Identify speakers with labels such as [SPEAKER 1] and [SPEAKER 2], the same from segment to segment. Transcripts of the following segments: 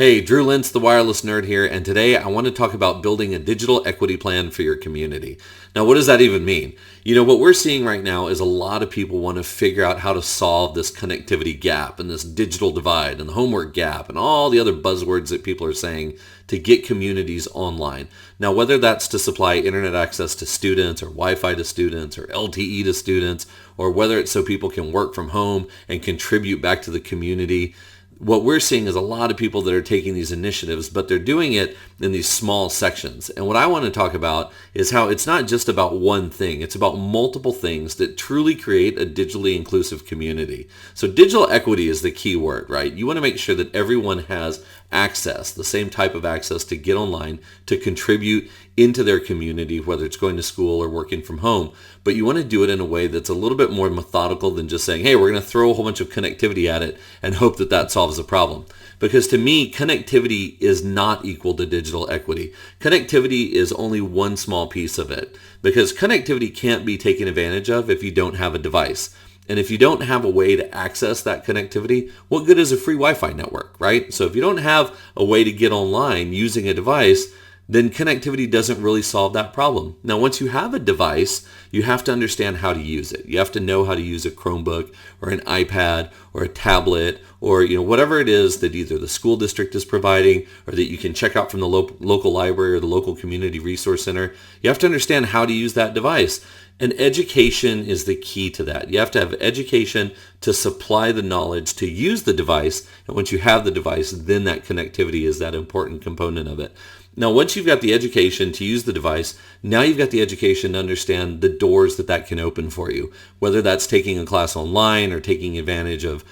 [SPEAKER 1] Hey, Drew Lentz, the wireless nerd here, and today I want to talk about building a digital equity plan for your community. Now, what does that even mean? What we're seeing right now is a lot of people want to figure out how to solve this connectivity gap and this digital divide and the homework gap and all the other buzzwords that people are saying to get communities online. Now, whether that's to supply internet access to students or Wi-Fi to students or LTE to students, or whether it's so people can work from home and contribute back to the community, what we're seeing is a lot of people that are taking these initiatives, but they're doing it in these small sections. And what I want to talk about is how it's not just about one thing. It's about multiple things that truly create a digitally inclusive community. So digital equity is the key word, right? You want to make sure that everyone has access, the same type of access to get online, to contribute into their community, whether it's going to school or working from home. But you want to do it in a way that's a little bit more methodical than just saying, hey, we're going to throw a whole bunch of connectivity at it and hope that that solves the problem. Because to me, connectivity is not equal to digital equity. Connectivity is only one small piece of it, because connectivity can't be taken advantage of if you don't have a device. And if you don't have a way to access that connectivity, what good is a free Wi-Fi network, right? So if you don't have a way to get online using a device, then connectivity doesn't really solve that problem. Now, once you have a device, you have to understand how to use it. You have to know how to use a Chromebook or an iPad or a tablet or whatever it is that either the school district is providing or that you can check out from the local library or the local community resource center. You have to understand how to use that device. And education is the key to that. You have to have education to supply the knowledge to use the device. And once you have the device, then that connectivity is that important component of it. Now, once you've got the education to use the device, now you've got the education to understand the doors that can open for you, whether that's taking a class online or taking advantage of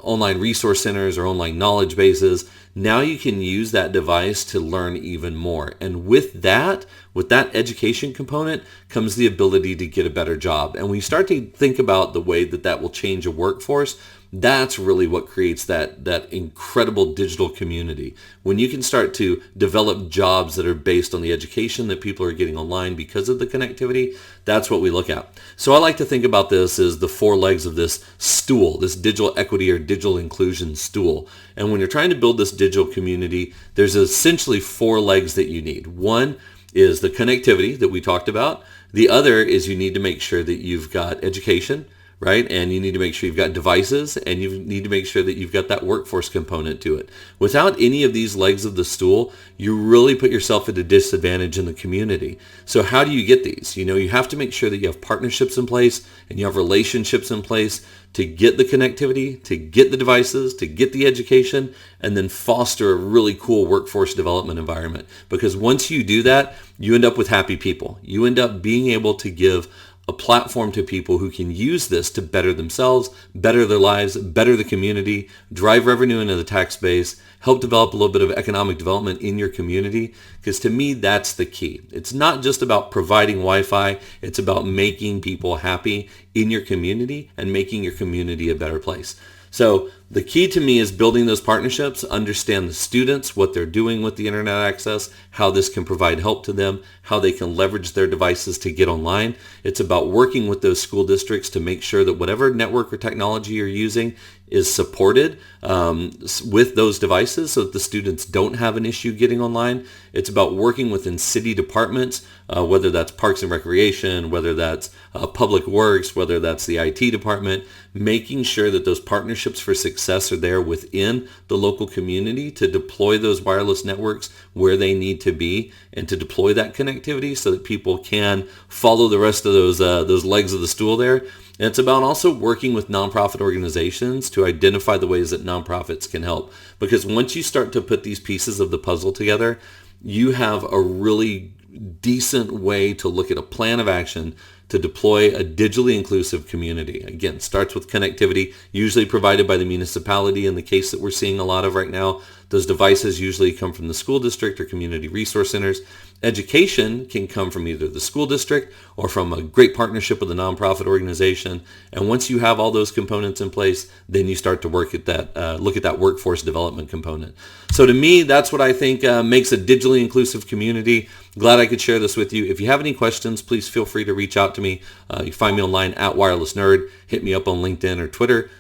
[SPEAKER 1] online resource centers or online knowledge bases. Now you can use that device to learn even more. And with that education component comes the ability to get a better job. And when you start to think about the way that will change a workforce, that's really what creates that incredible digital community. When you can start to develop jobs that are based on the education that people are getting online because of the connectivity, that's what we look at. So I like to think about this as the four legs of this stool, this digital equity or digital inclusion stool. And when you're trying to build this digital community, there's essentially four legs that you need. One is the connectivity that we talked about. The other is you need to make sure that you've got education, right? And you need to make sure you've got devices, and you need to make sure that you've got that workforce component to it. Without any of these legs of the stool, you really put yourself at a disadvantage in the community. So how do you get these? You have to make sure that you have partnerships in place and you have relationships in place to get the connectivity, to get the devices, to get the education, and then foster a really cool workforce development environment. Because once you do that, you end up with happy people. You end up being able to give a platform to people who can use this to better themselves, better their lives, better the community, drive revenue into the tax base, help develop a little bit of economic development in your community. Because to me, that's the key. It's not just about providing Wi-Fi. It's about making people happy in your community and making your community a better place. So the key to me is building those partnerships, understand the students, what they're doing with the internet access, how this can provide help to them, how they can leverage their devices to get online. It's about working with those school districts to make sure that whatever network or technology you're using is supported with those devices so that the students don't have an issue getting online. It's about working within city departments, whether that's Parks and Recreation, whether that's Public Works, whether that's the IT department, making sure that those partnerships for success are there within the local community to deploy those wireless networks where they need to be and to deploy that connectivity so that people can follow the rest of those legs of the stool there. And it's about also working with nonprofit organizations to identify the ways that nonprofits can help. Because once you start to put these pieces of the puzzle together, you have a really decent way to look at a plan of action to deploy a digitally inclusive community. Again, it starts with connectivity, usually provided by the municipality in the case that we're seeing a lot of right now. Those devices usually come from the school district or community resource centers. Education can come from either the school district or from a great partnership with a nonprofit organization. And once you have all those components in place, then you start to look at that workforce development component. So to me, that's what I think makes a digitally inclusive community. Glad I could share this with you. If you have any questions, please feel free to reach out to me. You can find me online at Wireless Nerd. Hit me up on LinkedIn or Twitter.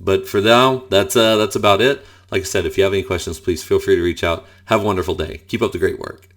[SPEAKER 1] But for now, that's about it. Like I said, if you have any questions, please feel free to reach out. Have a wonderful day. Keep up the great work.